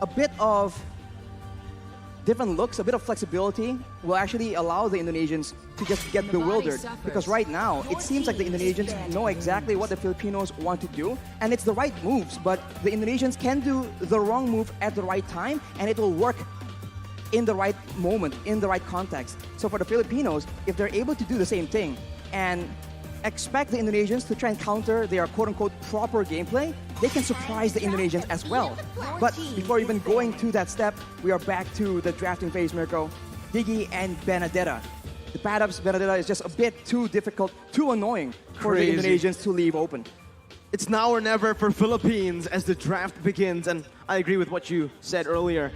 a bit of different looks, a bit of flexibility will actually allow the Indonesians to just get bewildered. Because right now, it seems like the Indonesians know exactly what the Filipinos want to do, and it's the right moves, but the Indonesians can do the wrong move at the right time, and it will work in the right moment, in the right context. So for the Filipinos, if they're able to do the same thing and expect the Indonesians to try and counter their quote-unquote proper gameplay, they can surprise the Indonesians as well. But before even going to that step, we are back to the drafting phase, Mirko. Diggy and Benedetta. The pad-ups, Benedetta is just a bit too difficult, too annoying for the Indonesians to leave open. It's now or never for Philippines as the draft begins, and I agree with what you said earlier.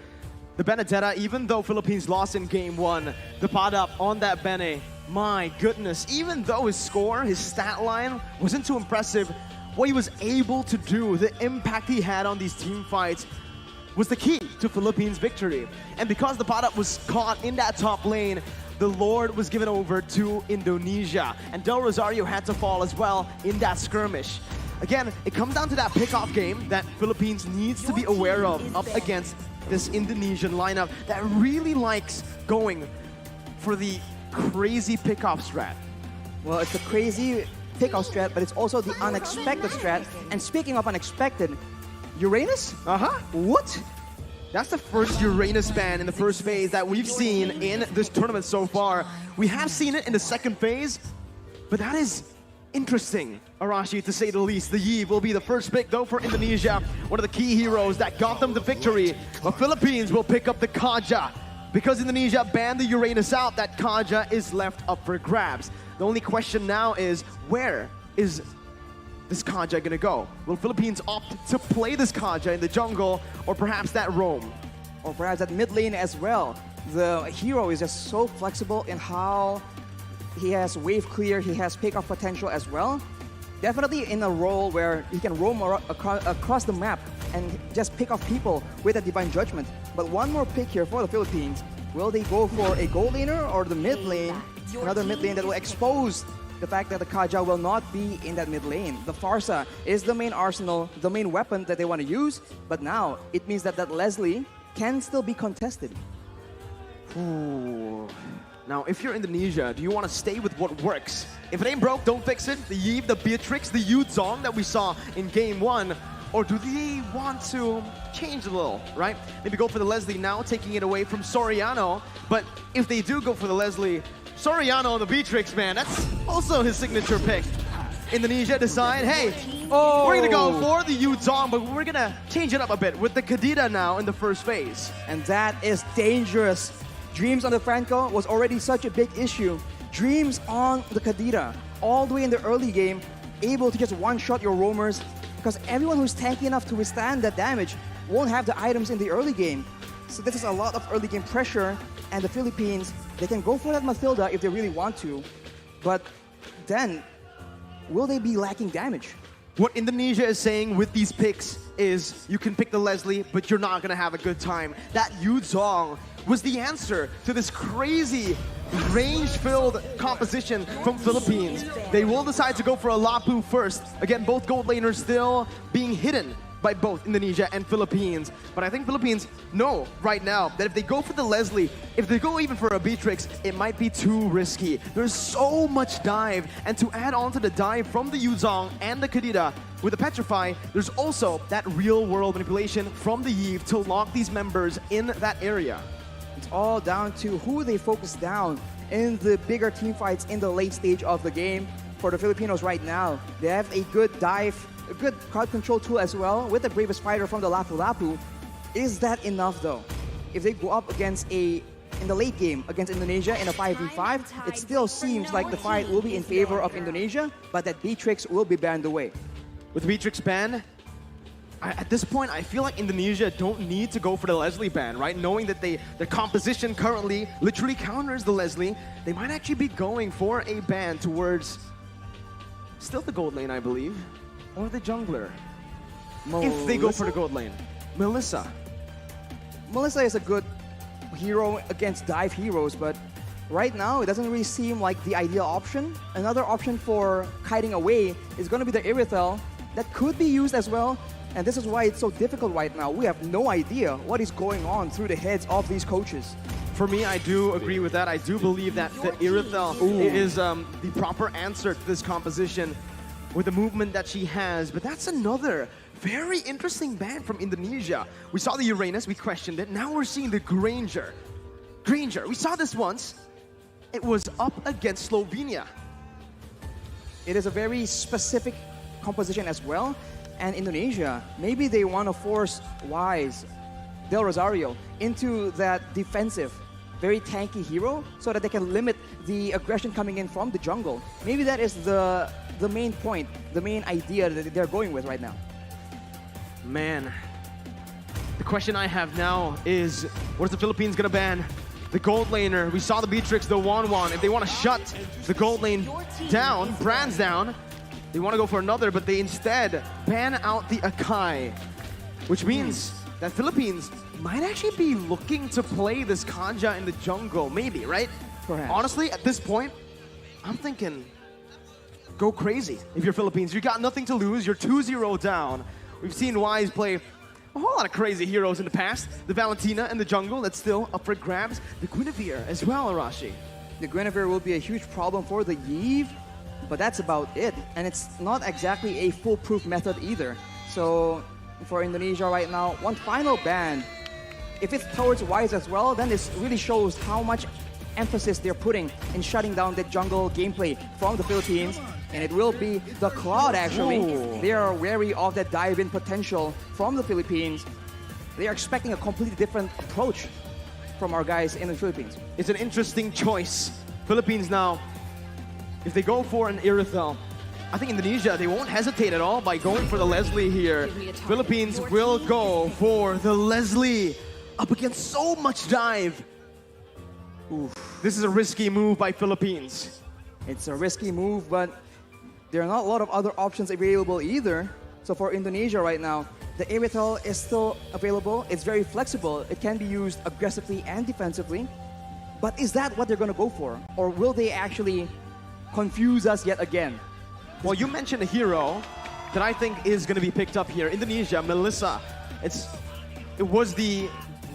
The Benedetta, even though Philippines lost in game 1, the pad-up on that Bene, my goodness, even though his score, his stat line wasn't too impressive, what he was able to do, the impact he had on these team fights was the key to Philippines' victory. And because the pad-up was caught in that top lane, the Lord was given over to Indonesia. And Del Rosario had to fall as well in that skirmish. Again, it comes down to that pick-off game that Philippines needs to be aware of up against this Indonesian lineup that really likes going for the crazy pick-off strat. Well, it's a crazy pick-off strat, but it's also the unexpected strat. And speaking of unexpected, Uranus? What? That's the first Uranus ban in the first phase that we've seen in this tournament so far. We have seen it in the second phase, but that is interesting, Arashi, to say the least. The Yi will be the first pick, though, for Indonesia. One of the key heroes that got them the victory. But Philippines will pick up the Kaja. Because Indonesia banned the Uranus out, that Kaja is left up for grabs. The only question now is, where is this Kaja gonna go? Will Philippines opt to play this Kaja in the jungle, or perhaps that roam? Or perhaps that mid lane as well. The hero is just so flexible in how he has wave clear, he has pick-off potential as well. Definitely in a role where he can roam across the map and just pick off people with a Divine Judgment. But one more pick here for the Philippines. Will they go for a gold laner or the mid lane? Another mid lane that will expose the fact that the Kaja will not be in that mid lane. The Farsa is the main arsenal, the main weapon that they want to use. But now, it means that that Leslie can still be contested. Ooh. Now, if you're Indonesia, do you want to stay with what works? If it ain't broke, don't fix it. The Yve, the Beatrix, the Yuzong that we saw in game 1. Or do they want to change a little, right? Maybe go for the Leslie now, taking it away from Soriano. But if they do go for the Leslie, Soriano and the Beatrix, man, that's also his signature pick. Indonesia decide, hey, we're going to go for the Yuzong, but we're going to change it up a bit with the Kadita now in the first phase. And that is dangerous. Dreams on the Franco was already such a big issue. Dreams on the Kadita, all the way in the early game, able to just one-shot your roamers, because everyone who's tanky enough to withstand that damage won't have the items in the early game. So this is a lot of early game pressure, and the Philippines, they can go for that Mathilda if they really want to, but then, will they be lacking damage? What Indonesia is saying with these picks is you can pick the Leslie, but you're not going to have a good time. That Yuzong was the answer to this crazy range-filled composition from Philippines. They will decide to go for a Lapu first. Again, both gold laners still being hidden by both Indonesia and Philippines. But I think Philippines know right now that if they go for the Leslie, if they go even for a Beatrix, it might be too risky. There's so much dive, and to add on to the dive from the Yuzong and the Kadita, with the Petrify, there's also that real-world manipulation from the Yve to lock these members in that area. It's all down to who they focus down in the bigger team fights in the late stage of the game. For the Filipinos right now, they have a good dive, a good crowd control tool as well with the Bravest Fighter from the Lapu Lapu. Is that enough though? If they go up against in the late game against Indonesia in a 5v5, it still seems like the fight will be in favor of Indonesia, but that Beatrix will be banned away. With Beatrix ban, at this point, I feel like Indonesia don't need to go for the Leslie ban, right? Knowing that their composition currently literally counters the Leslie, they might actually be going for a ban towards still the gold lane, I believe, or the jungler. If they go for the gold lane. Melissa. Melissa is a good hero against dive heroes, but right now it doesn't really seem like the ideal option. Another option for kiting away is going to be the Irithel. That could be used as well And this is why it's so difficult right now. We have no idea what is going on through the heads of these coaches. For me, I do agree with that. I do believe that the Irithel is the proper answer to this composition with the movement that she has. But that's another very interesting ban from Indonesia. We saw the Uranus, we questioned it. Now we're seeing the Granger. Granger, we saw this once. It was up against Slovenia. It is a very specific composition as well. And Indonesia, maybe they want to force Wise, Del Rosario, into that defensive, very tanky hero so that they can limit the aggression coming in from the jungle. Maybe that is the main point, the main idea that they're going with right now. Man, the question I have now is, what is the Philippines gonna ban? The gold laner, we saw the Beatrix, the Wanwan. If they want to shut the gold lane down, Brand's down, they want to go for another, but they instead ban out the Akai, which means that Philippines might actually be looking to play this Kanja in the jungle, maybe, right? Perhaps. Honestly, at this point, I'm thinking, go crazy if you're Philippines. You got nothing to lose, you're 2-0 down. We've seen Wise play a whole lot of crazy heroes in the past. The Valentina in the jungle, that's still up for grabs. The Guinevere as well, Arashi. The Guinevere will be a huge problem for the Yve, but that's about it. And it's not exactly a foolproof method either. So for Indonesia right now, one final ban. If it's towards Wise as well, then this really shows how much emphasis they're putting in shutting down the jungle gameplay from the Philippines. And it will be the Cloud, actually. Ooh. They are wary of that dive-in potential from the Philippines. They are expecting a completely different approach from our guys in the Philippines. It's an interesting choice. Philippines now, if they go for an Irithel, I think Indonesia, they won't hesitate at all by going for the Leslie here. Philippines will go for the Leslie up against so much dive. Oof. This is a risky move by Philippines. It's a risky move, but there are not a lot of other options available either. So for Indonesia right now, the Irithel is still available. It's very flexible. It can be used aggressively and defensively. But is that what they're going to go for? Or will they actually confuse us yet again? Well, you mentioned a hero that I think is going to be picked up here. Indonesia, Melissa. It was the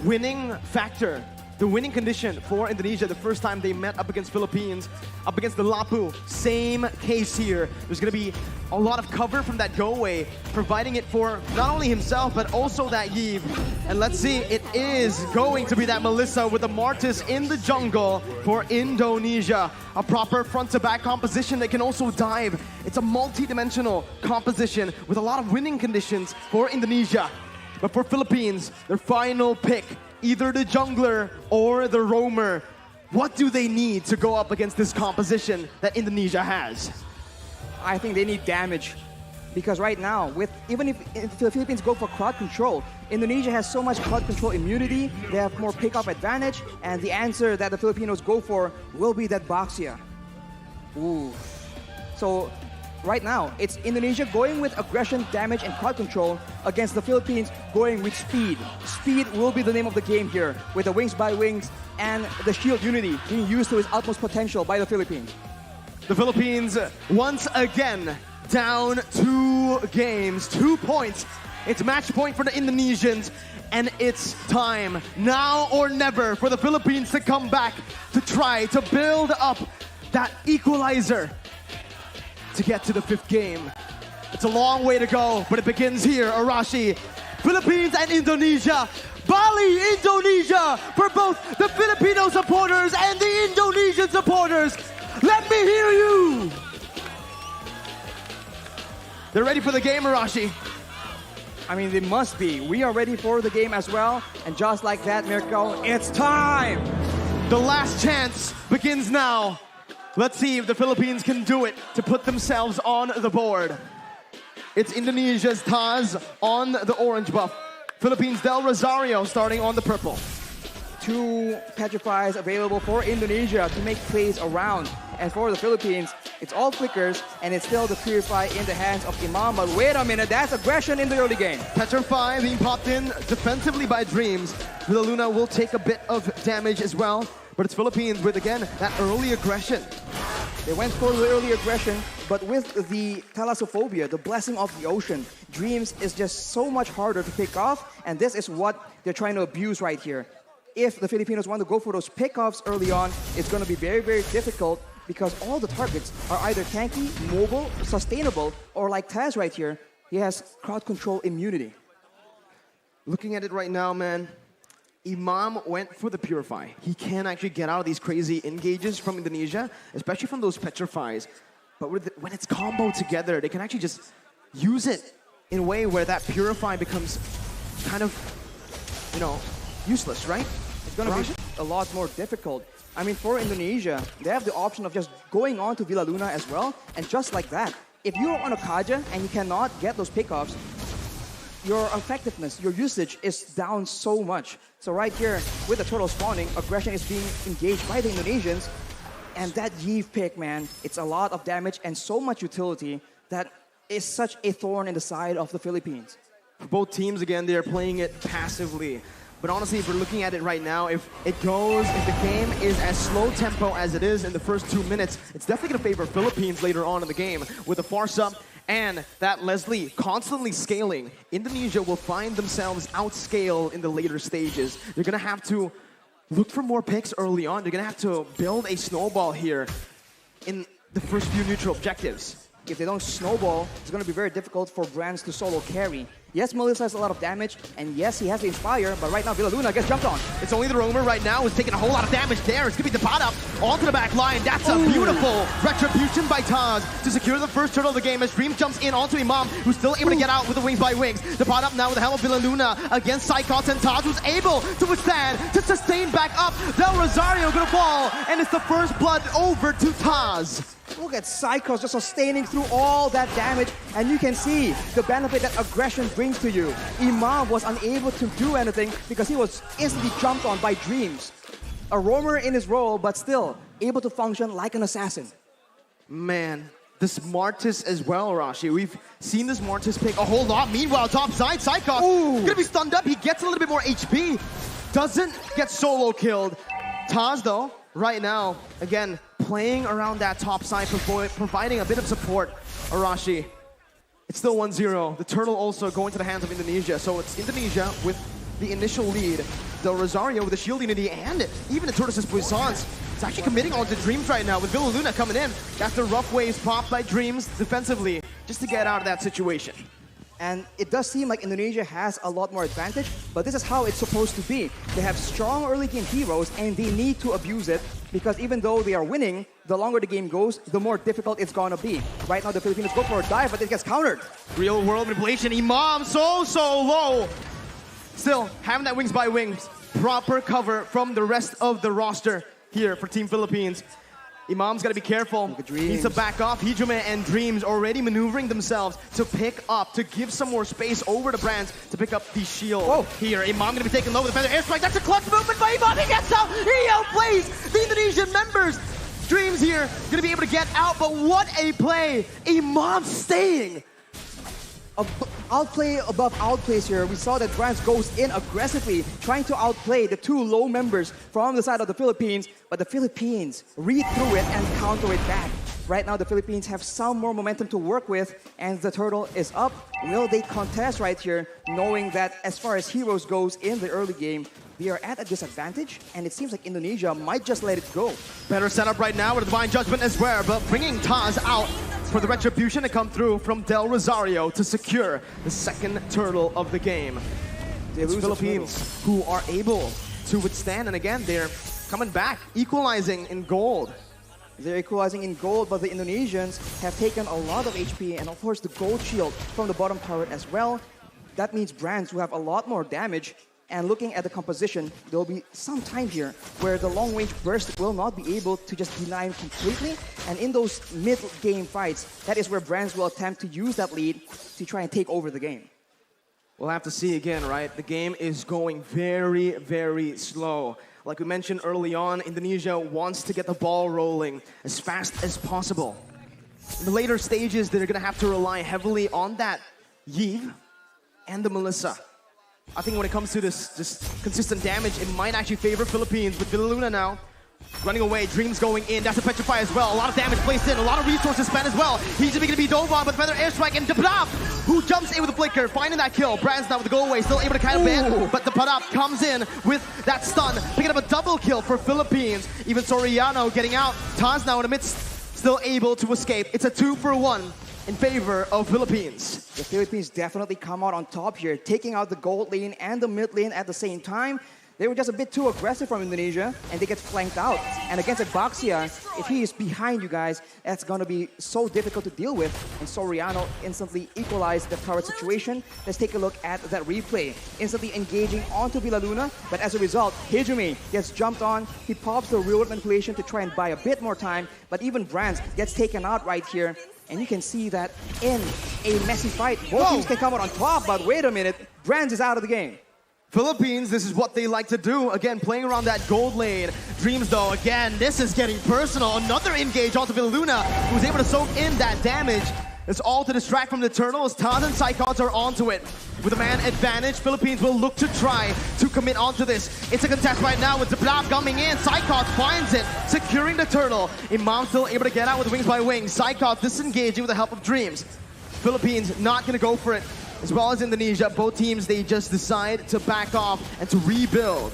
winning factor, the winning condition for Indonesia the first time they met up against Philippines, up against the Lapu. Same case here. There's going to be a lot of cover from that go-away, providing it for not only himself, but also that Yve. And let's see, it is going to be that Melissa with the Martis in the jungle for Indonesia. A proper front-to-back composition that can also dive. It's a multi-dimensional composition with a lot of winning conditions for Indonesia. But for Philippines, their final pick, either the jungler or the roamer. What do they need to go up against this composition that Indonesia has? I think they need damage. Because right now, even if the Philippines go for crowd control, Indonesia has so much crowd control immunity, they have more pick-up advantage, and the answer that the Filipinos go for will be that Baxia. Ooh. So right now, it's Indonesia going with aggression, damage, and crowd control against the Philippines going with speed. Speed will be the name of the game here, with the wings by wings and the shield unity being used to its utmost potential by the Philippines. The Philippines, once again, down 2 games, 2 points. It's match point for the Indonesians, and it's time, now or never, for the Philippines to come back to try to build up that equalizer to get to the 5th game. It's a long way to go, but it begins here, Arashi. Philippines and Indonesia. Bali, Indonesia, for both the Filipino supporters and the Indonesian supporters. Let me hear you. They're ready for the game, Arashi. I mean, they must be. We are ready for the game as well. And just like that, Mirko, it's time! The last chance begins now. Let's see if the Philippines can do it to put themselves on the board. It's Indonesia's Taz on the orange buff. Philippines Del Rosario starting on the purple. 2 petrifies available for Indonesia to make plays around. And for the Philippines, it's all flickers, and it's still the Purify in the hands of Imam. But wait a minute, that's aggression in the early game. Petrify being popped in defensively by Dreams. The Luna will take a bit of damage as well. But it's Philippines with, again, that early aggression. They went for the early aggression, but with the Thalassophobia, the blessing of the ocean, Dreams is just so much harder to pick off, and this is what they're trying to abuse right here. If the Filipinos want to go for those pickoffs early on, it's going to be very, very difficult because all the targets are either tanky, mobile, sustainable, or like Taz right here, he has crowd control immunity. Looking at it right now, man, Imam went for the Purify. He can actually get out of these crazy engages from Indonesia, especially from those Petrifies. But when it's comboed together, they can actually just use it in a way where that Purify becomes kind of, you know, useless, right? It's going to be a lot more difficult. I mean, for Indonesia, they have the option of just going on to Villa Luna as well, and just like that, if you're on a Kaja and you cannot get those pickoffs, your effectiveness, your usage is down so much. So right here, with the turtle spawning, aggression is being engaged by the Indonesians, and that Yeeve pick, man, it's a lot of damage and so much utility that is such a thorn in the side of the Philippines. For both teams, again, they're playing it passively. But honestly, if we're looking at it right now, if the game is as slow tempo as it is in the first 2 minutes, it's definitely going to favor Philippines later on in the game. With the Farsa and that Leslie constantly scaling, Indonesia will find themselves outscaled in the later stages. They're going to have to look for more picks early on. They're going to have to build a snowball here in the first few neutral objectives. If they don't snowball, it's going to be very difficult for Brands to solo carry. Yes, Melissa has a lot of damage, and yes, he has the Inspire, but right now Villa Luna gets jumped on. It's only the Roamer right now who's taking a whole lot of damage there. It's going to be the pot up onto the back line. That's a beautiful retribution by Taz to secure the first turtle of the game as Dreams jumps in onto Imam, who's still able to get out with the Wings by Wings. The pot up now with the help of Villa Luna against Psychos, and Taz was able to withstand, to sustain back up. Del Rosario going to fall, and it's the first blood over to Taz. Look at Psychos just sustaining through all that damage, and you can see the benefit that aggression brings to you. Imam was unable to do anything because he was instantly jumped on by Dreams. A roamer in his role, but still able to function like an assassin. Man, the Smartest as well, Rashi. We've seen the Smartest pick a whole lot. Meanwhile, top side, Psychos gonna be stunned up. He gets a little bit more HP. Doesn't get solo killed. Taz, though, right now, again, playing around that top side, providing a bit of support. Arashi, it's still 1-0. The turtle also going to the hands of Indonesia. So it's Indonesia with the initial lead. Del Rosario with the shield unity and even the Tortoise's Puissance. It's actually committing on to Dreams right now with Villa Luna coming in. That's the rough waves popped by Dreams defensively just to get out of that situation. And it does seem like Indonesia has a lot more advantage, but this is how it's supposed to be. They have strong early game heroes and they need to abuse it because even though they are winning, the longer the game goes, the more difficult it's gonna be. Right now the Filipinos go for a dive, but it gets countered. Real world manipulation, Imam so low. Still, having that Wings by Wings, proper cover from the rest of the roster here for Team Philippines. Imam's got to be careful. Needs to back off. Hijime and Dreams already maneuvering themselves to pick up, to give some more space over to Brands to pick up the shield here. Imam going to be taken low with the feather airstrike. That's a clutch movement by Imam. He gets out. He outplays the Indonesian members. Dreams here going to be able to get out, but what a play. Imam staying. Outplay above outplays here. We saw that Brands goes in aggressively, trying to outplay the two low members from the side of the Philippines, but the Philippines read through it and counter it back. Right now, the Philippines have some more momentum to work with, and the turtle is up. Will they contest right here, knowing that as far as heroes goes in the early game, they are at a disadvantage, and it seems like Indonesia might just let it go. Better setup right now with a Divine Judgment as well, but bringing Taz out for the retribution to come through from Del Rosario to secure the second turtle of the game. It's Philippines who are able to withstand, and again, they're coming back, equalizing in gold. They're equalizing in gold, but the Indonesians have taken a lot of HP, and of course the gold shield from the bottom turret as well. That means Brands will have a lot more damage. And looking at the composition, there will be some time here where the long-range burst will not be able to just deny him completely. And in those mid-game fights, that is where Brands will attempt to use that lead to try and take over the game. We'll have to see again, right? The game is going very, very slow. Like we mentioned early on, Indonesia wants to get the ball rolling as fast as possible. In the later stages, they're going to have to rely heavily on that Yeeve and the Melissa. I think when it comes to this consistent damage, it might actually favor Philippines with Villa Luna now Running away, Dreams going in. That's a Petrify as well. A lot of damage placed in, a lot of resources spent as well. He's going to be dove on, but Feather Airstrike and Depradap, who jumps in with the flicker, finding that kill. Brand's now with the go away, still able to kind of ban, but Depradap comes in with that stun, picking up a double kill for Philippines. Even Soriano getting out. Taz now in the midst, still able to escape. It's a 2-for-1 in favor of Philippines. The Philippines definitely come out on top here, taking out the gold lane and the mid lane at the same time. They were just a bit too aggressive from Indonesia, and they get flanked out. And against Abaxia, if he is behind you guys, that's going to be so difficult to deal with. And Soriano instantly equalized the current situation. Let's take a look at that replay. Instantly engaging onto Villaluna, but as a result, Hijumi gets jumped on. He pops the real-world manipulation to try and buy a bit more time, but even Brands gets taken out right here. And you can see that in a messy fight, both teams can come out on top, but wait a minute, Brands is out of the game. Philippines, this is what they like to do. Again, playing around that gold lane. Dreams, though, again, this is getting personal. Another engage onto Villaluna, who's able to soak in that damage. It's all to distract from the Turtles. Taz and Psychots are onto it. With a man advantage, Philippines will look to try to commit onto this. It's a contest right now with Depradap coming in. Psychots finds it, securing the Turtle. Imam still able to get out with Wings by Wings. Psychots disengaging with the help of Dreams. Philippines not going to go for it. As well as Indonesia, both teams, they just decide to back off and to rebuild.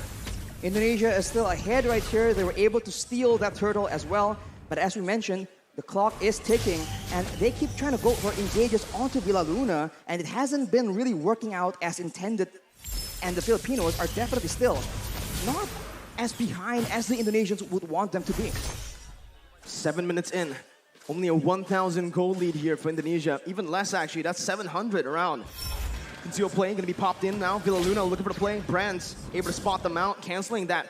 Indonesia is still ahead right here. They were able to steal that turtle as well. But as we mentioned, the clock is ticking, and they keep trying to go for engages onto Villaluna, and it hasn't been really working out as intended. And the Filipinos are definitely still not as behind as the Indonesians would want them to be. 7 minutes in. Only a 1,000 gold lead here for Indonesia. Even less, actually. That's 700 around. Conceal play going to be popped in now. Villaluna looking for the play. Brands able to spot them out, canceling that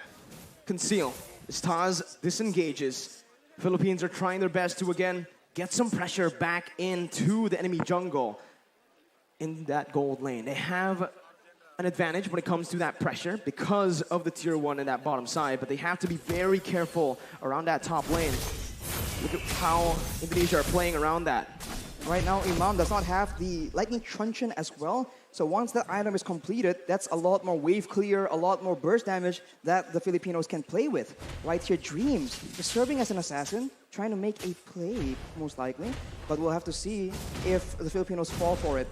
conceal. As Taz disengages, Philippines are trying their best to, again, get some pressure back into the enemy jungle in that gold lane. They have an advantage when it comes to that pressure because of the tier 1 in that bottom side, but they have to be very careful around that top lane. Look at how Indonesia are playing around that. Right now, Imam does not have the Lightning Truncheon as well. So once that item is completed, that's a lot more wave clear, a lot more burst damage that the Filipinos can play with. Right here, Dreams is serving as an assassin, trying to make a play, most likely. But we'll have to see if the Filipinos fall for it.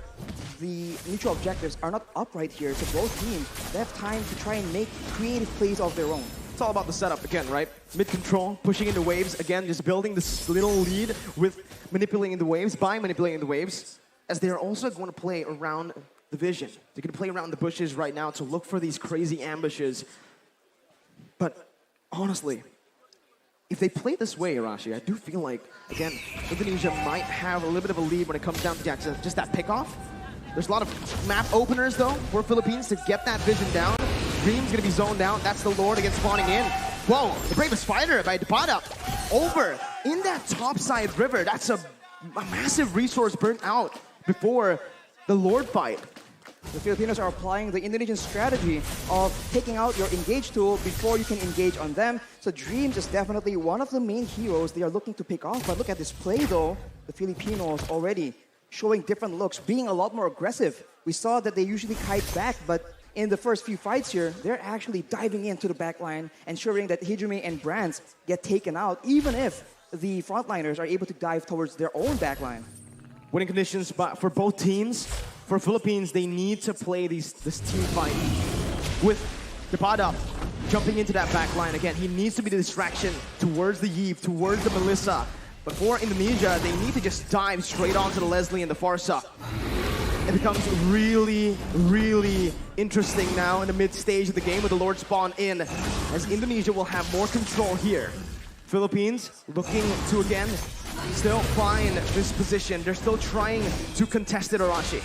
The neutral objectives are not up right here, so both teams, they have time to try and make creative plays of their own. It's all about the setup again, right? Mid-control, pushing into waves. Again, just building this little lead with manipulating the waves, by manipulating the waves, as they're also going to play around the vision. They're going to play around the bushes right now to look for these crazy ambushes. But honestly, if they play this way, Arashi, I do feel like, again, Indonesia might have a little bit of a lead when it comes down to just that pickoff. There's a lot of map openers, though, for Philippines to get that vision down. Dream's gonna be zoned out. That's the Lord against spawning in. Whoa, the Bravest Fighter by Depradap over in that topside river. That's a massive resource burnt out before the Lord fight. The Filipinos are applying the Indonesian strategy of taking out your engage tool before you can engage on them. So Dreams is definitely one of the main heroes they are looking to pick off. But look at this play, though. The Filipinos already showing different looks, being a lot more aggressive. We saw that they usually kite back, but in the first few fights here, they're actually diving into the backline, ensuring that Hijumi and Brands get taken out, even if the frontliners are able to dive towards their own backline. Winning conditions for both teams. For Philippines, they need to play this team fight with Depradap jumping into that backline. Again, he needs to be the distraction towards the Yeep, towards the Melissa. But for Indonesia, they need to just dive straight onto the Leslie and the Farsa. It becomes really, really interesting now in the mid-stage of the game with the Lord spawn in, as Indonesia will have more control here. Philippines looking to, again, still find this position. They're still trying to contest it, Arashi.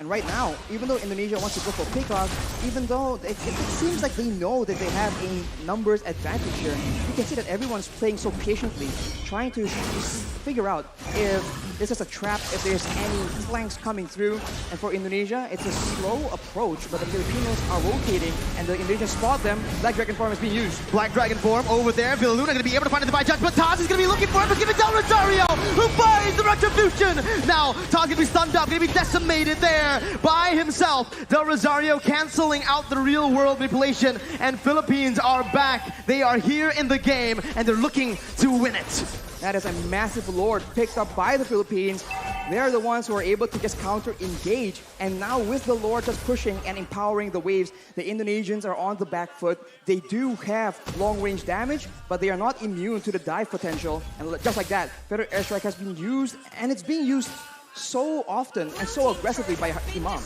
And right now, even though Indonesia wants to go for pickoff, even though it seems like they know that they have a numbers advantage here, you can see that everyone's playing so patiently, trying to figure out if This is a trap if there's any flanks coming through. And for Indonesia, it's a slow approach, but the Filipinos are rotating, and the Indonesians spot them. Black Dragon form is being used. Black Dragon form over there. Villaluna going to be able to find a divine judge, but Taz is going to be looking for it, but giving down Rosario, who finds the retribution. Now, Taz going to be stunned up, going to be decimated there by himself. Del Rosario canceling out the real world manipulation, and Philippines are back. They are here in the game, and they're looking to win it. That is a massive lord picked up by the Philippines. They're the ones who are able to just counter-engage. And now with the lord just pushing and empowering the waves, the Indonesians are on the back foot. They do have long-range damage, but they are not immune to the dive potential. And just like that, Feather Airstrike has been used, and it's being used so often and so aggressively by Imam.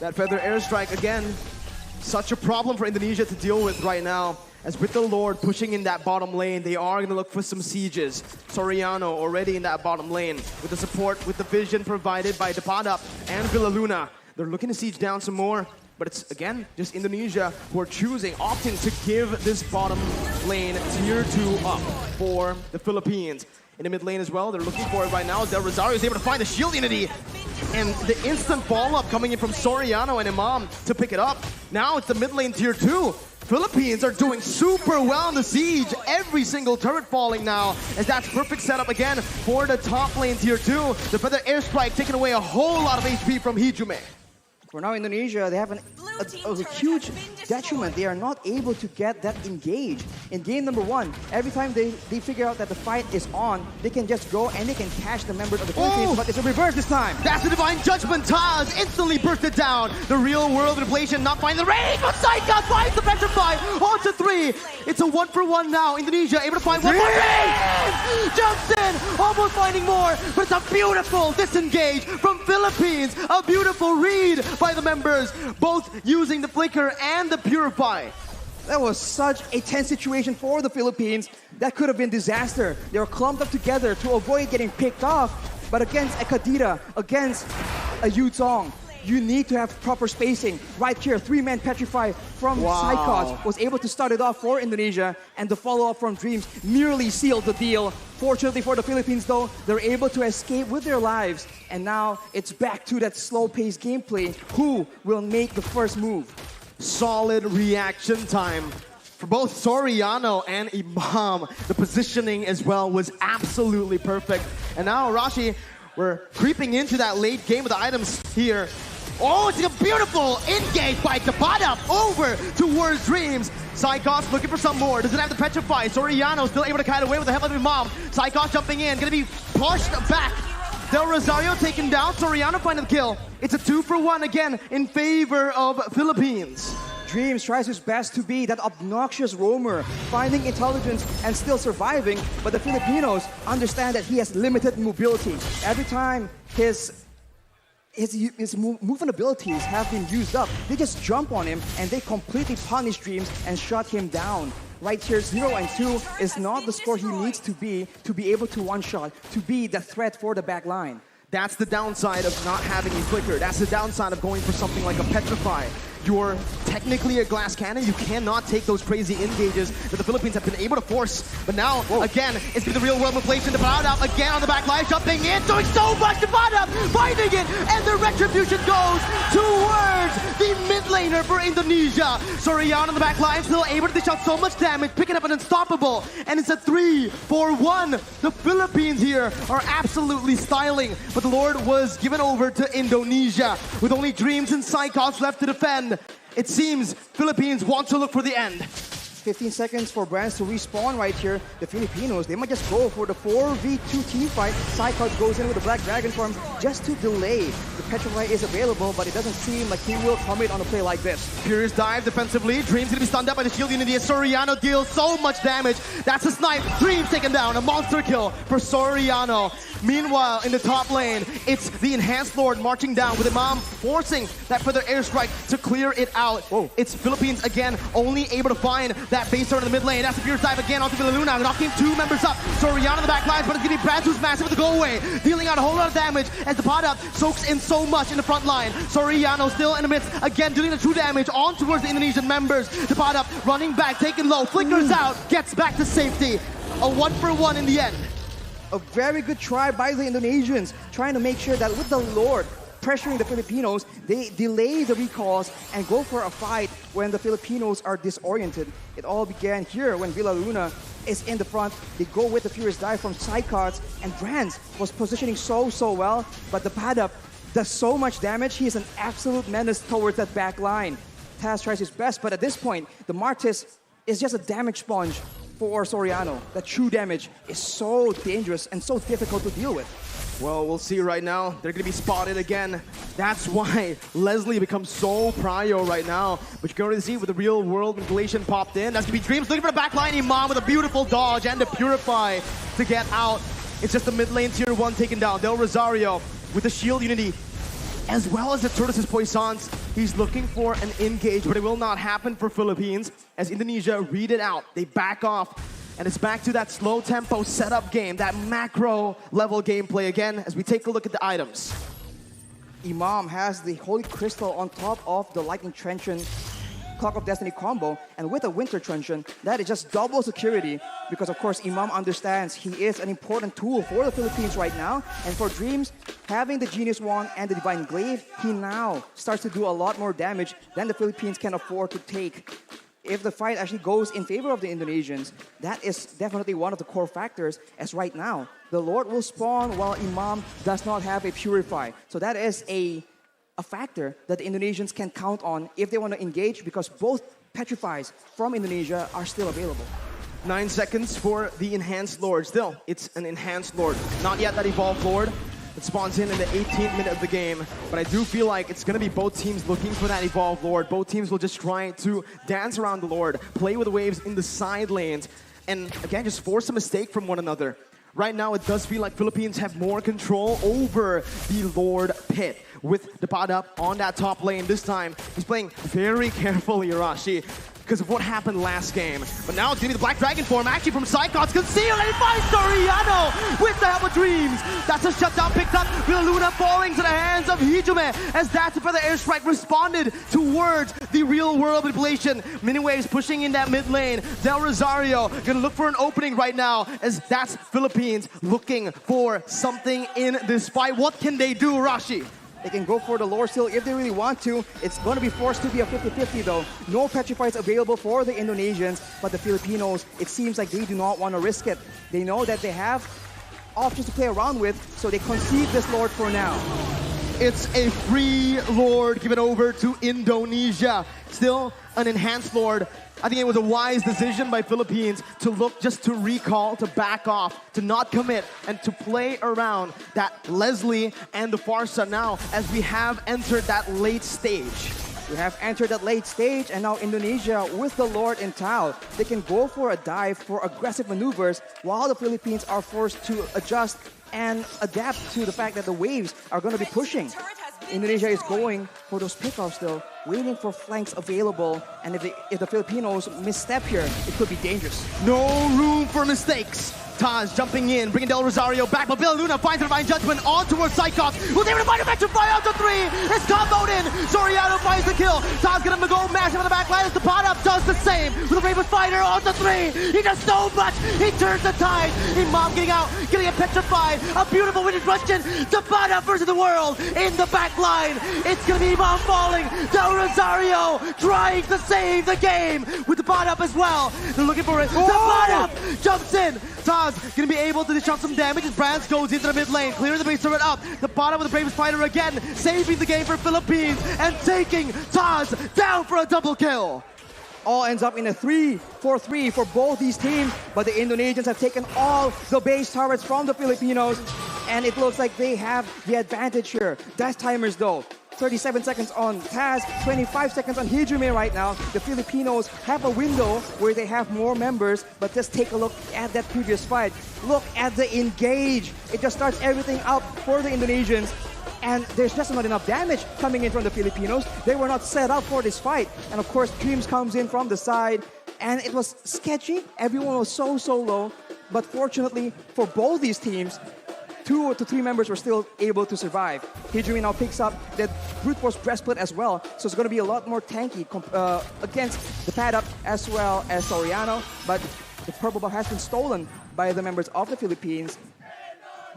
That Feather Airstrike, again, such a problem for Indonesia to deal with right now. As with the Lord pushing in that bottom lane, they are going to look for some sieges. Soriano already in that bottom lane with the support, with the vision provided by Depada and Villaluna. They're looking to siege down some more, but it's, again, just Indonesia who are opting to give this bottom lane tier 2 up for the Philippines. In the mid lane as well, they're looking for it right now. Del Rosario is able to find the shield unity. And the instant follow-up coming in from Soriano and Imam to pick it up. Now it's the mid lane tier 2. Philippines are doing super well in the siege. Every single turret falling now, as that's perfect setup again for the top lane tier 2. The Feather Airstrike taking away a whole lot of HP from Hijume. For now, Indonesia, they have a huge detriment. They are not able to get that engage. In game number 1, every time they figure out that the fight is on, they can just go and they can catch the members of the Philippines, but it's a reverse this time. That's the Divine Judgment. Taz instantly bursted down. The real world inflation not finding the range, but Saika finds the Petrify onto 3. It's a 1-for-1 now. Indonesia able to find one more range! Jumps in, almost finding more, but it's a beautiful disengage from Philippines. A beautiful read by the members, both using the Flicker and the Purify. That was such a tense situation for the Philippines. That could have been disaster. They were clumped up together to avoid getting picked off. But against a Kadira, against a Yutong, you need to have proper spacing. Right here, 3-man Petrify from Psychos was able to start it off for Indonesia, and the follow-up from Dreams nearly sealed the deal. Fortunately for the Philippines though, they're able to escape with their lives, and now it's back to that slow-paced gameplay. Who will make the first move? Solid reaction time for both Soriano and Imam. The positioning as well was absolutely perfect. And now Rashi, we're creeping into that late game with the items here. Oh, it's a beautiful engage by Depada over towards Dreams. Psychos looking for some more. Doesn't have the Petrify. Soriano still able to kite away with the help of Imam. Psychos jumping in, gonna be pushed back. Del Rosario taken down. Soriano finding the kill. It's a 2-for-1 again in favor of Philippines. Dreams tries his best to be that obnoxious roamer, finding intelligence and still surviving, but the Filipinos understand that he has limited mobility. Every time his movement abilities have been used up, they just jump on him and they completely punish Dreams and shut him down. Right here, 0 and 2 is not the score he needs to be able to one-shot, to be the threat for the back line. That's the downside of not having a Flicker. That's the downside of going for something like a Petrify. You're technically a glass cannon. You cannot take those crazy engages that the Philippines have been able to force. But now, again, it's been the real world inflation. Depada again on the back line, jumping in, doing so much. Depada finding it, and the retribution goes towards the mid laner for Indonesia. Soriano on the back line, still able to dish out so much damage, picking up an unstoppable, and it's a 3-for-1. The Philippines here are absolutely styling, but the Lord was given over to Indonesia with only Dreams and Psychos left to defend. It seems Philippines want to look for the end. 15 seconds for Brands to respawn right here. The Filipinos, they might just go for the 4v2 team fight. Psychos goes in with the Black Dragon form just to delay. The Petrify is available, but it doesn't seem like he will commit on a play like this. Furious dive defensively. Dreams gonna be stunned up by the shield unity as Soriano deals so much damage. That's a snipe. Dreams taken down. A monster kill for Soriano. Meanwhile, in the top lane, it's the Enhanced Lord marching down with Imam forcing that Feather Airstrike to clear it out. It's Philippines again, only able to find that base turn in the mid lane. That's the Furious dive again onto Villaluna, knocking 2 members up. Soriano in the back lines, but it's gonna be Brad who's massive with the go away, dealing out a whole lot of damage as the pot up soaks in so much in the front line. Soriano still in the midst, again dealing the true damage on towards the Indonesian members. The pot up running back, taking low, flickers out, gets back to safety. A 1-for-1 in the end. A very good try by the Indonesians, trying to make sure that with the Lord pressuring the Filipinos, they delay the recalls and go for a fight when the Filipinos are disoriented. It all began here when Villa Luna is in the front. They go with the Furious Dive from side cards, and Brands was positioning so well, but the Padap does so much damage. He is an absolute menace towards that back line. Taz tries his best, but at this point, the Martis is just a damage sponge for Soriano. The true damage is so dangerous and so difficult to deal with. Well, we'll see right now. They're going to be spotted again. That's why Leslie becomes so prio right now. But you can already see with the real world manipulation popped in. That's going to be Dreams looking for the backline. Imam with a beautiful dodge and a Purify to get out. It's just the mid lane tier 1 taken down. Del Rosario with the shield unity, as well as the Tortoise's Poissons. He's looking for an engage, but it will not happen for Philippines as Indonesia read it out. They back off, and it's back to that slow tempo setup game, that macro level gameplay again as we take a look at the items. Imam has the Holy Crystal on top of the Lightning Truncheon Clock of Destiny combo, and with a Winter Truncheon, that is just double security because, of course, Imam understands he is an important tool for the Philippines right now. And for Dreams, having the Genius Wand and the Divine Glaive, he now starts to do a lot more damage than the Philippines can afford to take. If the fight actually goes in favor of the Indonesians, that is definitely one of the core factors, as right now, the Lord will spawn while Imam does not have a Purify. So that is a factor that the Indonesians can count on if they want to engage, because both Petrifies from Indonesia are still available. 9 seconds for the Enhanced Lord. Still, it's an Enhanced Lord. Not yet that Evolved Lord. It spawns in the 18th minute of the game. But I do feel like it's going to be both teams looking for that Evolved Lord. Both teams will just try to dance around the Lord, play with the waves in the side lanes, and again, just force a mistake from one another. Right now, it does feel like Philippines have more control over the Lord pit with the Padap on that top lane. This time, he's playing very carefully, Arashi, because of what happened last game. But now it's going to be the Black Dragon form, actually from Psychots. Conceal, and he finds Soriano with the help of Dreams. That's a shutdown picked up. Villa Luna falling to the hands of Hijume, as that's where the airstrike responded towards the real world manipulation. Miniwaves pushing in that mid lane. Del Rosario going to look for an opening right now, as that's Philippines looking for something in this fight. What can they do, Rashi? They can go for the lore steal if they really want to. It's going to be forced to be a 50-50 though. No Petrifies available for the Indonesians, but the Filipinos, it seems like they do not want to risk it. They know that they have options to play around with, so they concede this lord for now. It's a free lord given over to Indonesia. Still an enhanced lord. I think it was a wise decision by Philippines to look just to recall, to back off, to not commit, and to play around that Leslie and the Farsa now as we have entered that late stage. We have entered that late stage, and now Indonesia with the Lord in Tao. They can go for a dive for aggressive maneuvers while the Philippines are forced to adjust and adapt to the fact that the waves are going to be pushing. Indonesia is going for those pickoffs though, waiting for flanks available, and if the Filipinos misstep here, it could be dangerous. No room for mistakes. Taz jumping in, bringing Del Rosario back, but Villa Luna finds the Divine Judgment on towards Psychops, who's able to find a Petrify out to 3. It's comboed in. Soriano finds the kill. Taz gonna go massive on the back line as the Padap does the same with a Raven Fighter on to 3. He does so much. He turns the tide. Imam getting out, getting a Petrified. A beautiful Winter Truncheon. The Padap versus the world in the back line. It's gonna be Imam falling. Del Rosario trying to save the game with the Padap as well. They're looking for it. The Padap jumps in. Taz gonna be able to dish out some damage as Brands goes into the mid lane, clearing the base turret up. The bottom with the Bravest Fighter again, saving the game for Philippines and taking Taz down for a double kill. All ends up in a 3-4-3 for both these teams, but the Indonesians have taken all the base turrets from the Filipinos, and it looks like they have the advantage here. Dash timers though. 37 seconds on Taz, 25 seconds on Hijume right now. The Filipinos have a window where they have more members, but just take a look at that previous fight. Look at the engage. It just starts everything up for the Indonesians, and there's just not enough damage coming in from the Filipinos. They were not set up for this fight. And of course, Dreams comes in from the side, and it was sketchy. Everyone was so low, but fortunately for both these teams, 2 to 3 members were still able to survive. Hijume now picks up the Brute Force Breastplate as well, so it's going to be a lot more tanky against the Padap as well as Soriano, but the purple buff has been stolen by the members of the Philippines.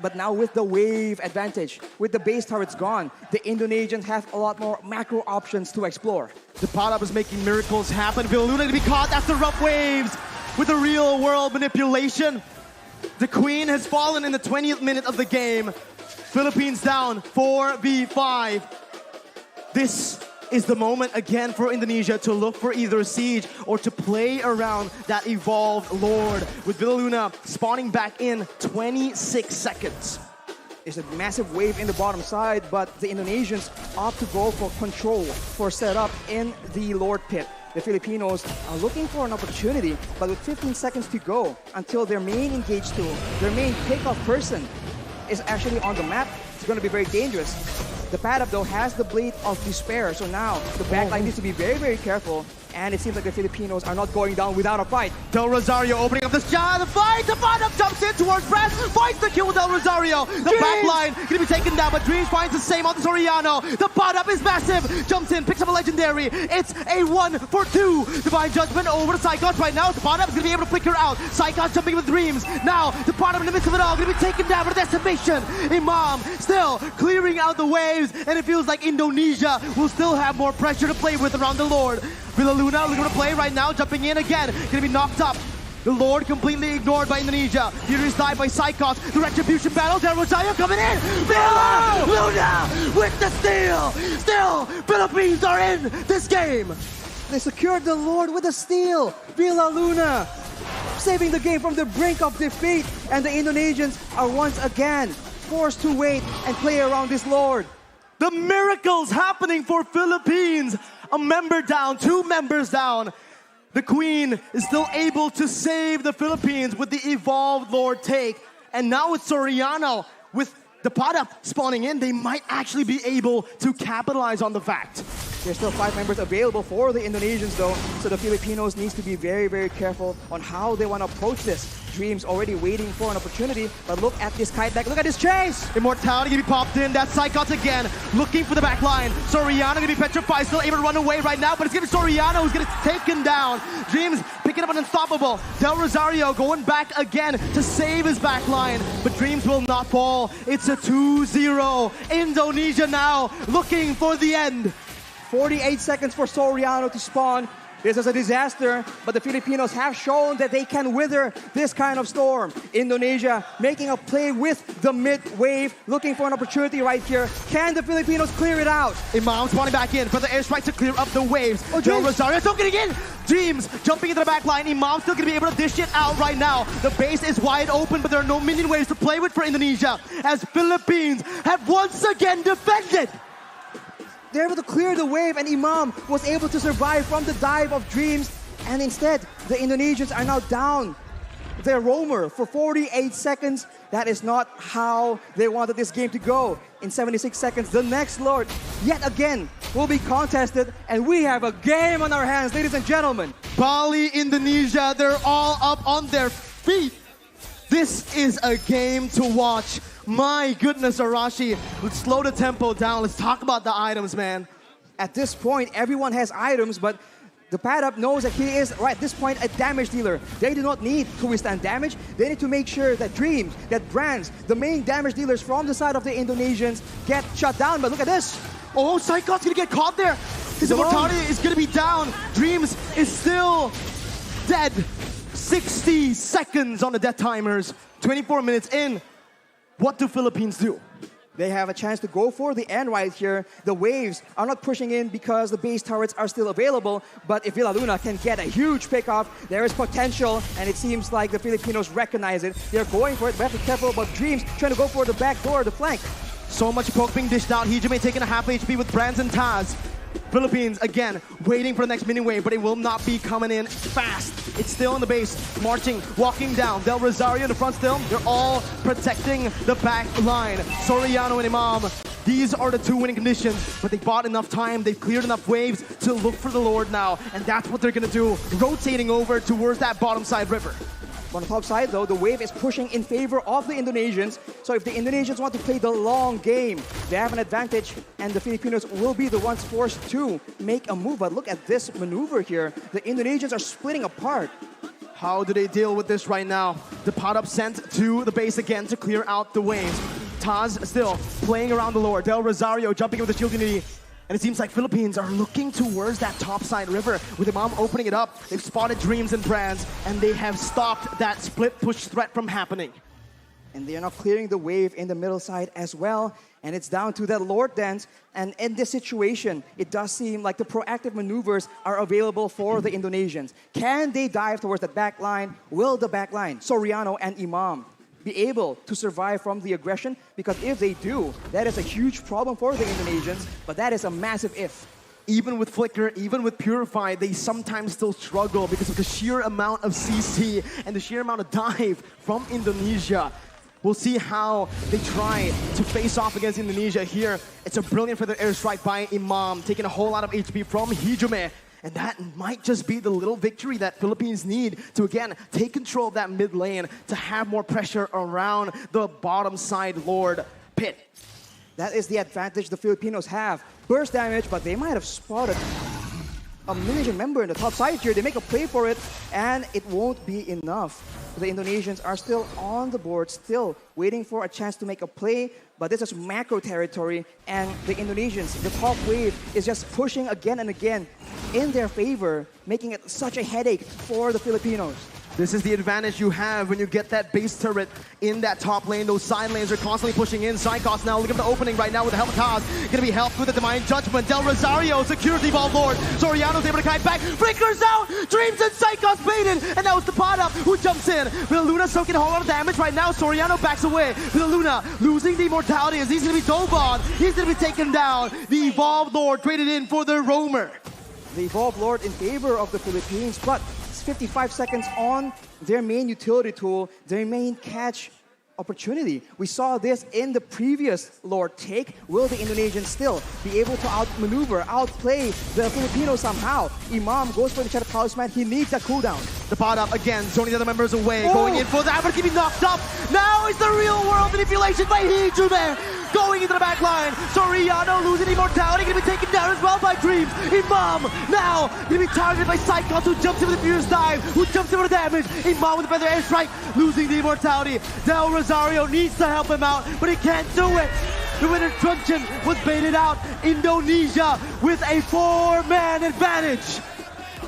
But now with the wave advantage, with the base turrets gone, the Indonesians have a lot more macro options to explore. The pot-up is making miracles happen. Villaluna to be caught after rough waves with the real world manipulation. The Queen has fallen in the 20th minute of the game. Philippines down 4v5. This is the moment again for Indonesia to look for either siege or to play around that evolved Lord, with Villaluna spawning back in 26 seconds. It's a massive wave in the bottom side, but the Indonesians opt to go for control, for setup in the Lord pit. The Filipinos are looking for an opportunity, but with 15 seconds to go until their main engage tool, their main takeoff person is actually on the map, it's going to be very dangerous. The pad-up though has the Blade of Despair, so now the backline needs to be very, very careful. And it seems like the Filipinos are not going down without a fight. Del Rosario opening up the shot, the fight! The pad-up jumps in towards Brad, finds the kill with Del Rosario. The backline gonna be taken down, but Dreams finds the same on the Soriano. The pad-up is massive, jumps in, picks up a legendary. It's a 1-for-2. Divine Judgment over to Psychos right now. The pad-up is gonna be able to flicker out. Psychos jumping with Dreams. Now the pad-up in the midst of it all gonna be taken down for the decimation. Imam still clearing out the waves, and it feels like Indonesia will still have more pressure to play with around the Lord. Villaluna looking to play right now, jumping in again, gonna be knocked up. The Lord completely ignored by Indonesia. Leader is died by Psychos. The retribution battle, Del Rosario coming in. Villaluna with the steal. Still, Philippines are in this game. They secured the Lord with a steal. Villaluna saving the game from the brink of defeat. And the Indonesians are once again forced to wait and play around this Lord. The miracles happening for Philippines. A member down, 2 members down. The Queen is still able to save the Philippines with the evolved Lord take. And now with Soriano, with the pad-up spawning in, they might actually be able to capitalize on the fact. There's still 5 members available for the Indonesians though, so the Filipinos needs to be very, very careful on how they want to approach this. Dreams already waiting for an opportunity, but look at this kite back, look at this chase! Immortality gonna be popped in, that's Psychos again, looking for the back line. Soriano gonna be petrified, still able to run away right now, but it's gonna be Soriano who's gonna take him down. Dreams picking up an unstoppable. Del Rosario going back again to save his back line, but Dreams will not fall. It's a 2-0. Indonesia now looking for the end. 48 seconds for Soriano to spawn. This is a disaster, but the Filipinos have shown that they can wither this kind of storm. Indonesia making a play with the mid-wave, looking for an opportunity right here. Can the Filipinos clear it out? Imam spawning back in for the airstrike to clear up the waves. Del Rosario still getting in. Dreams jumping into the back line. Imam still going to be able to dish it out right now. The base is wide open, but there are no minion waves to play with for Indonesia, as Philippines have once again defended. They're able to clear the wave, and Imam was able to survive from the dive of Dreams. And instead, the Indonesians are now down their roamer for 48 seconds. That is not how they wanted this game to go. In 76 seconds, the next Lord, yet again, will be contested. And we have a game on our hands, ladies and gentlemen. Bali, Indonesia, they're all up on their feet. This is a game to watch. My goodness, Arashi, let's slow the tempo down. Let's talk about the items, man. At this point, everyone has items, but the pad-up knows that he is, right at this point, a damage dealer. They do not need to withstand damage. They need to make sure that Dreams, that Brands, the main damage dealers from the side of the Indonesians, get shut down. But look at this. Oh, Psychos gonna get caught there. His immortality is gonna be down. Dreams is still dead. 60 seconds on the death timers. 24 minutes in. What do Philippines do? They have a chance to go for the end right here. The waves are not pushing in because the base turrets are still available. But if Villaluna can get a huge pickoff, there is potential. And it seems like the Filipinos recognize it. They're going for it. We have to be careful about Dreams trying to go for the back door, the flank. So much poke being dished out. Hijime taking a half HP with Brands and Taz. Philippines, again, waiting for the next mini wave, but it will not be coming in fast. It's still in the base, marching, walking down. Del Rosario in the front still. They're all protecting the back line. Soriano and Imam, these are the 2 winning conditions, but they bought enough time. They've cleared enough waves to look for the Lord now, and that's what they're going to do, rotating over towards that bottom side river. On the top side, though, the wave is pushing in favor of the Indonesians. So if the Indonesians want to play the long game, they have an advantage, and the Filipinos will be the ones forced to make a move. But look at this maneuver here. The Indonesians are splitting apart. How do they deal with this right now? The pot up sent to the base again to clear out the waves. Taz still playing around the lore. Del Rosario jumping with the shield unity. And it seems like Philippines are looking towards that topside river with Imam opening it up. They've spotted Dreams and Brands, and they have stopped that split push threat from happening. And they are now clearing the wave in the middle side as well. And it's down to that Lord Dance. And in this situation, it does seem like the proactive maneuvers are available for the Indonesians. Can they dive towards that back line? Will the back line, Soriano and Imam, be able to survive from the aggression? Because if they do, that is a huge problem for the Indonesians, but that is a massive if. Even with Flicker, even with Purify, they sometimes still struggle because of the sheer amount of CC and the sheer amount of dive from Indonesia. We'll see how they try to face off against Indonesia here. It's a brilliant feather airstrike by Imam, taking a whole lot of HP from Hijume. And that might just be the little victory that Philippines need to, again, take control of that mid lane to have more pressure around the bottom side Lord pit. That is the advantage the Filipinos have. Burst damage, but they might have spotted a Indonesian member in the top side here. They make a play for it, and it won't be enough. The Indonesians are still on the board, still waiting for a chance to make a play, but this is macro territory, and the Indonesians, the top wave, is just pushing again and again in their favor, making it such a headache for the Filipinos. This is the advantage you have when you get that base turret in that top lane. Those side lanes are constantly pushing in. Psychos now looking at the opening right now with the help of Taz. Gonna be helped with the Divine Judgment. Del Rosario secures the Evolve Lord. Soriano's able to kite back. Flickers out! Dreams and Psychos baited! And that was the pot up who jumps in. Luna soaking a whole lot of damage right now. Soriano backs away. Luna losing the immortality as he's gonna be dove on. He's gonna be taken down. The Evolve Lord traded in for the Roamer. The Evolve Lord in favor of the Philippines, but 55 seconds on their main utility tool, their main catch opportunity. We saw this in the previous Lord take. Will the Indonesians still be able to outmaneuver, outplay the Filipinos somehow? Imam goes for the Shadow Talisman. He needs a cooldown. The pot up again, zoning the other members away, going in for that, but keeping knocked up. Now is the real world manipulation by Hijume. Going into the back line. Soriano losing immortality, gonna be taken down as well by Dreams. Imam now gonna be targeted by Psychos, who jumps in with the fierce dive, who jumps in with the damage. Imam with the feather airstrike, losing the immortality. Del Rosario needs to help him out, but he can't do it. The winner Truncheon was baited out. Indonesia with a 4-man advantage.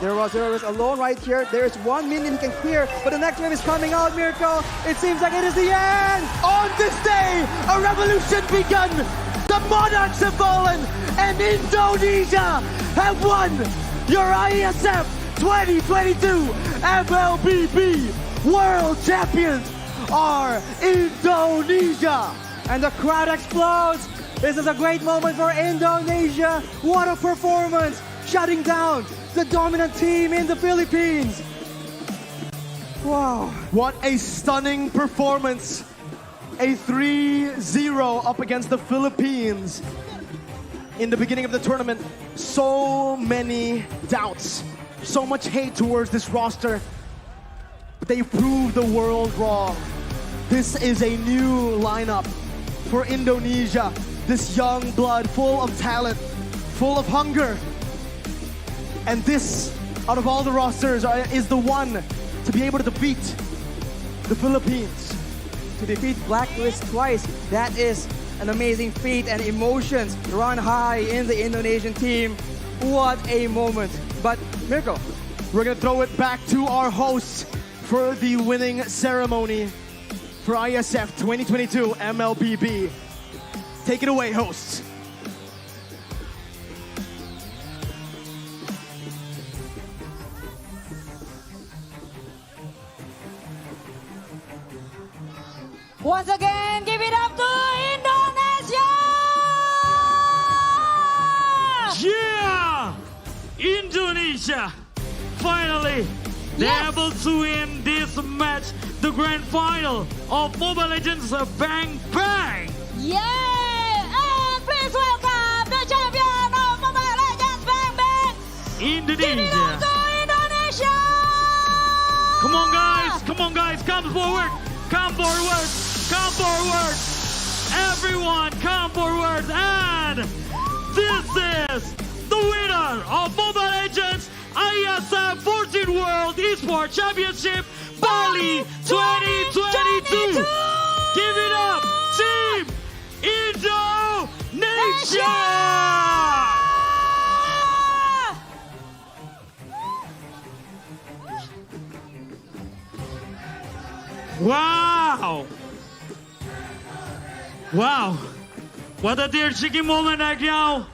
There was alone right here. There is 1 minion he can clear, but the next wave is coming out, Mirko. It seems like it is the end. On this day, a revolution begun. The monarchs have fallen, and Indonesia have won your IESF 2022 MLBB World Champions are Indonesia. And the crowd explodes. This is a great moment for Indonesia. What a performance, shutting down the dominant team in the Philippines. Wow. What a stunning performance. A 3-0 up against the Philippines. In the beginning of the tournament, so many doubts, so much hate towards this roster. But they proved the world wrong. This is a new lineup for Indonesia. This young blood, full of talent, full of hunger. And this, out of all the rosters, is the one to be able to defeat the Philippines. To defeat Blacklist twice, that is an amazing feat, and emotions run high in the Indonesian team. What a moment. But Mirko, we're gonna throw it back to our hosts for the winning ceremony for IESF 2022 MLBB. Take it away, hosts. Once again, give it up to Indonesia! Yeah! Indonesia finally able to win this match, the grand final of Mobile Legends Bang Bang! Yeah! And please welcome the champion of Mobile Legends Bang Bang! Give it up to Indonesia! Come on guys, come forward! Come forward! Come forward! Everyone, come forward! And this is the winner of Mobile Legends IESF 14th World eSports eSports Championship Bali 2022. Give it up, Team Indonesia! Wow! Wow! What a tear-shaking moment right now.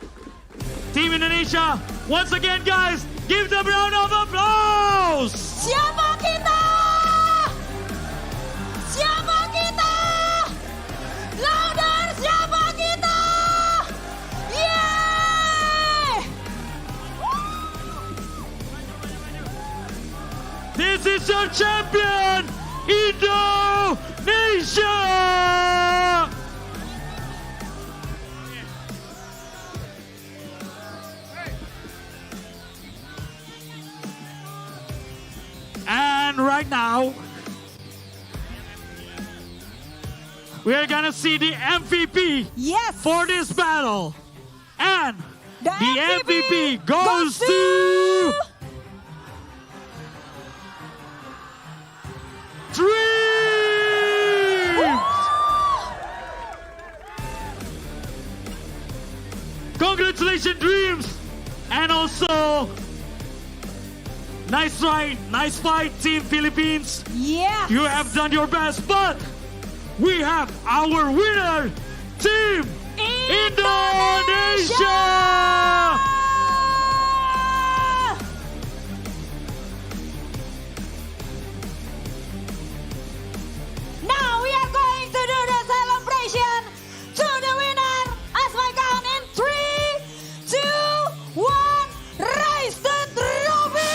Team Indonesia, once again guys, give them a round of applause! Siapa kita? Siapa kita? Louder, siapa kita? Yeay! This is your champion, Indonesia! And right now, we are gonna see the MVP Yes! for this battle. And The the MVP MVP goes to Dreams! Congratulations, Dreams! And also, nice try, nice fight, Team Philippines. Yeah! You have done your best, but we have our winner, Team Indonesia! Now we are going to do the celebration to the winner as my count in 3, 2, 1, raise the trophy!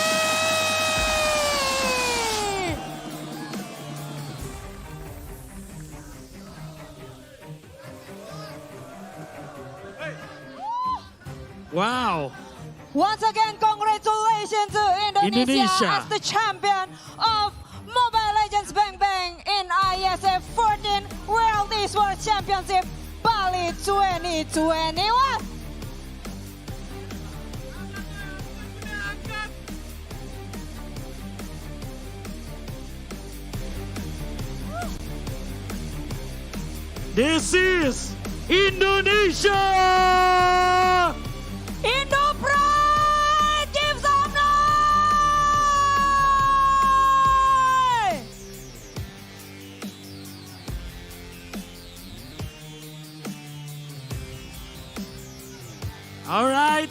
Wow. Once again, congratulations to Indonesia as the champion of Mobile Legends Bang Bang in IESF 14th World eSports Championship Bali 2021. This is Indonesia! Indo Pride, give some noise! All right.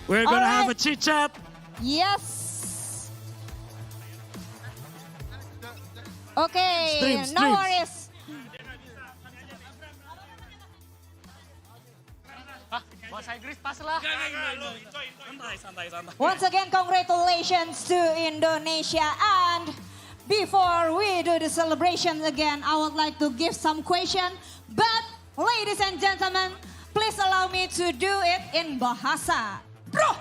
We're gonna All have a right. chit chat. Yes. Okay, Streams, no streams. worries. Once again, congratulations to Indonesia. And before we do the celebration again, I would like to give some question. But ladies and gentlemen, please allow me to do it in bahasa. Bro,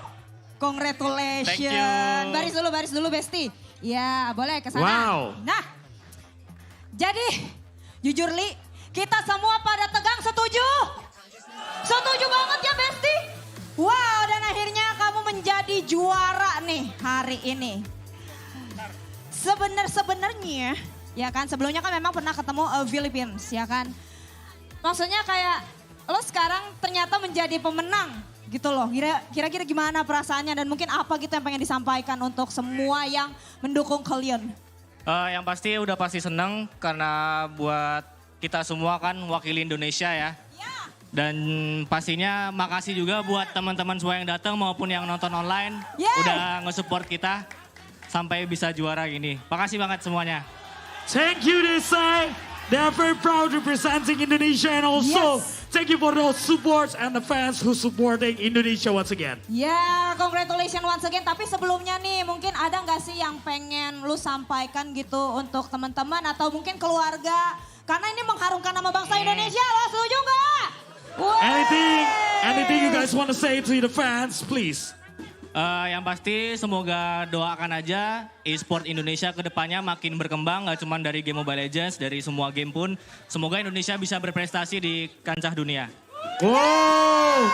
congratulations. Thank you. Baris dulu, Besti. Ya, boleh ke sana. Wow. Nah, jadi jujur Li, kita semua pada tegang setuju? Setuju banget ya Besti? Wow, dan akhirnya kamu menjadi juara nih hari ini. Sebenarnya, ya kan sebelumnya kan memang pernah ketemu Philippines, ya kan. Maksudnya kayak lo sekarang ternyata menjadi pemenang gitu loh. Kira-kira gimana perasaannya dan mungkin apa gitu yang pengen disampaikan untuk semua yang mendukung kalian? Yang pasti udah pasti seneng karena buat kita semua kan wakili Indonesia ya. Ya. Dan pastinya makasih juga buat teman-teman semua yang datang maupun yang nonton online. Yeay. Udah nge-support kita sampai bisa juara gini. Makasih banget semuanya. Thank you, they say. They're very proud representing Indonesia and also Yes. thank you for those supports and the fans who supporting Indonesia once again. Ya, congratulations once again. Tapi sebelumnya nih, mungkin ada nggak sih yang pengen lu sampaikan gitu untuk teman-teman atau mungkin keluarga? Karena ini mengharumkan nama bangsa Indonesia, lo setuju nggak? Anything you guys want to say to the fans, please? Yang pasti semoga doakan aja eSport Indonesia ke depannya makin berkembang. Gak cuma dari game Mobile Legends, dari semua game pun. Semoga Indonesia bisa berprestasi di kancah dunia. Whoa!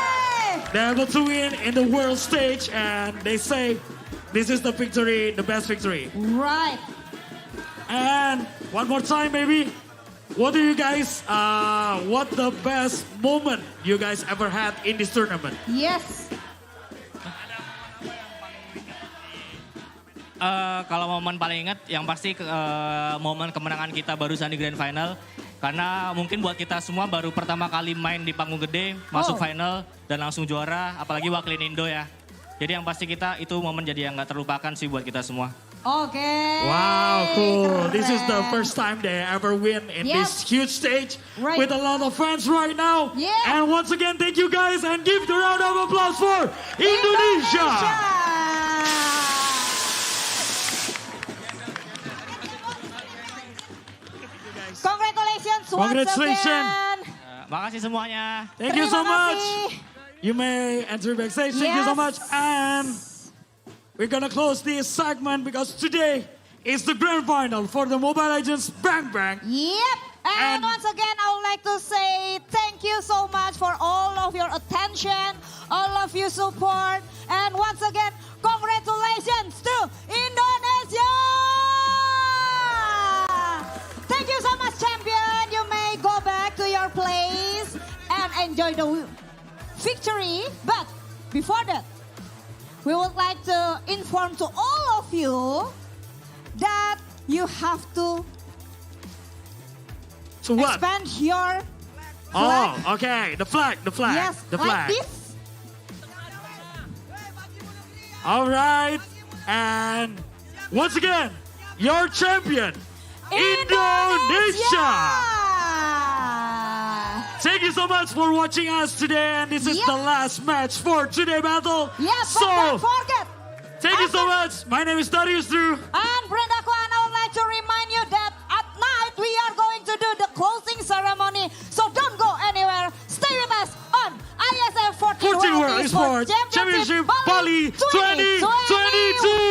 They're able to win in the world stage and they say This is the victory, the best victory. Right. And one more time, maybe. What do you guys, what the best moment you guys ever had in this tournament? Yes. Kalau momen paling ingat, yang pasti momen kemenangan kita barusan di Grand Final. Karena mungkin buat kita semua baru pertama kali main di panggung gede, masuk final, dan langsung juara, apalagi wakilin Indo ya. Jadi yang pasti kita, itu momen jadi yang gak terlupakan sih buat kita semua. Oke. Wow, cool. Keren. This is the first time they ever win in this huge stage Right. with a lot of fans right now. Yeah. And once again, thank you guys and give the round of applause for Indonesia. Congratulations once Congratulations. again. Makasih semuanya. Thank you so Terima much. kasih. You may enter backstage. Thank you so Yes. much. And we're gonna close this segment because today is the grand final for the Mobile Legends Bang Bang. Yep. And And- once again, I would like to say thank you so much for all of your attention, all of your support. And once again, congratulations to Indonesia! Thank you so much, champion. You may go back to your place and enjoy the victory. But before that, we would like to inform to all of you that you have to So what? expand your Oh, flag. okay. The flag. Yes, The like flag. this. All right. And once again, your champion, Indonesia. Thank you so much for watching us today. And this is Yep. the last match for today battle. Yes, but don't So, forget. thank you so much. My name is Darius Drew. And Brenda Kwan, I would like to remind you that at night we are going to do the closing ceremony. So don't go anywhere. Stay with us on IESF 14th 14 World Esports Championship Bali 2022.